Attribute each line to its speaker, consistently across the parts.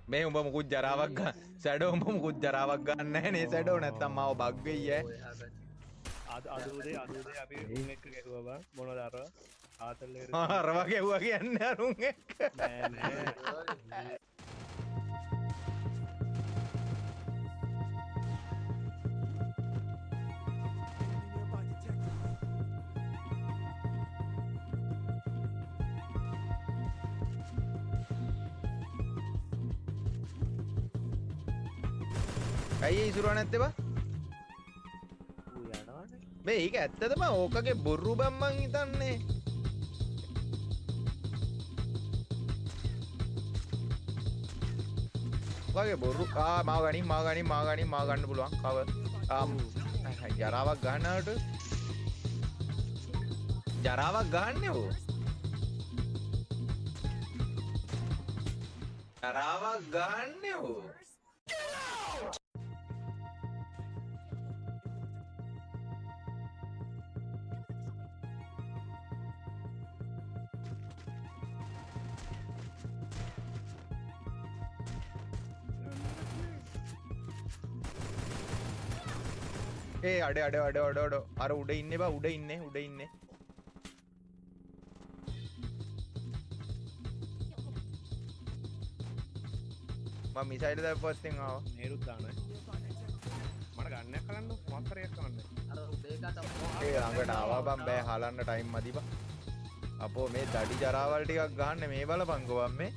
Speaker 1: මේ උඹ මුකුත් ජරාවක් ගන්න සැඩෝ උඹ මුකුත් ජරාවක් ගන්න නැහැ නේ සැඩෝ නැත්තම් මාව බග් වෙයි ඈ
Speaker 2: අද උදේ අපි උන් එක්ක ගැහුවා බං මොනවද අර ආතල් එක
Speaker 1: අර වගේ වුණා කියන්නේ අරුන් එක්ක
Speaker 2: නෑ
Speaker 1: ඇයි ඉසුරුව නැත්තේ බා මේ ඒක ඇත්තද බං ඕකගේ බොරු බං මං හිතන්නේ වගේ බොරු මාව ගන්න පුළුවන් කව ජරාවක් ගන්නවට ජරාවක් ගන්නනේ ඕ ජරාවක් ගන්නනේ ඕ ඒ අඩ අර උඩ ඉන්නේ බා උඩ ඉන්නේ මම මිසයිල් දැම්පුවත්ෙන් ආවා
Speaker 2: නේරුත් දාන මට ගන්නයක් කරන්න මොකක්තරයක් කරන්න
Speaker 3: අර උදේකට
Speaker 1: ඒ ළඟට ආවා බං බෑ හලන්න ටයිම් මදි බං අපෝ මේ දඩි ජරාවල් ටිකක් ගන්න මේ බලපංකෝ බං මේ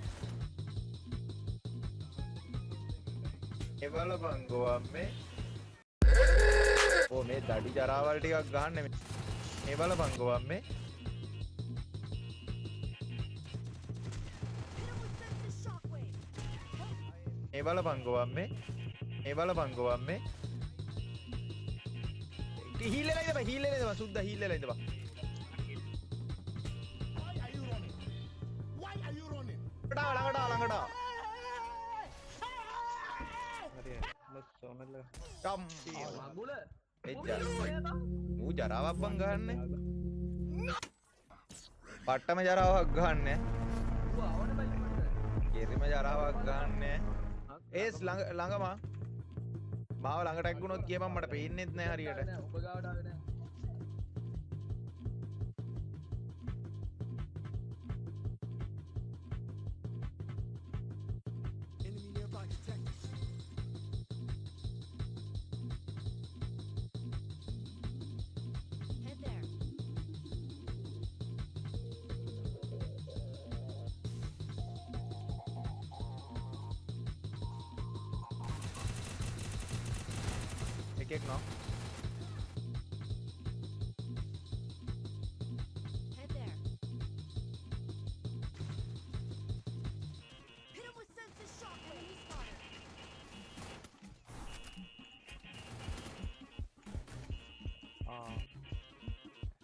Speaker 1: ඕ මේ දඩි ජරාවල් ටිකක් ගන්න මේ බලපංකෝ බං මේ බලපංකෝ බං මේ හීල්ලෙලා ඉඳපන් සුද්දා හීල්ලෙලා ඉඳපන් ළඟට
Speaker 3: මගුල
Speaker 1: මූ ජරාවක් බං ගහන්න පට්ටම ජරාවක් ගහන්න කිරිම ජරාවක් ගහන්න ඒස් ළඟම මාව ළඟට එක්කුණොත් කියපන් මට පේන්නෙත් නෑ හරියට
Speaker 3: ඔබ ගාවට ආවේ නෑ
Speaker 1: එකෙක් නෝ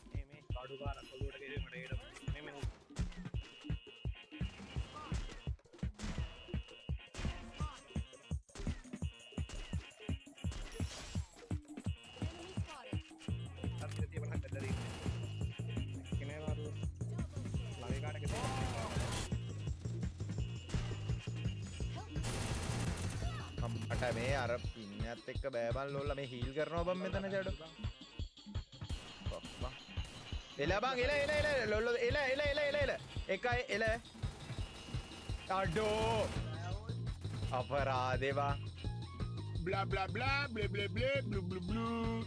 Speaker 2: මේ කාඩු පාරක් ඔලුවට ගෙදෙමට ඒට මේ
Speaker 1: මට මේ අර පින්නත් එක්ක බෑබන් ලෝල්ලා මේ හීල් කරනවා බං මෙතන ජඩ එලා බං එලා ලොල්ලෝ එලා එකයි එලා අඩෝ අපරාදේ බං
Speaker 4: blah blah blah blah blah blah blue blue blue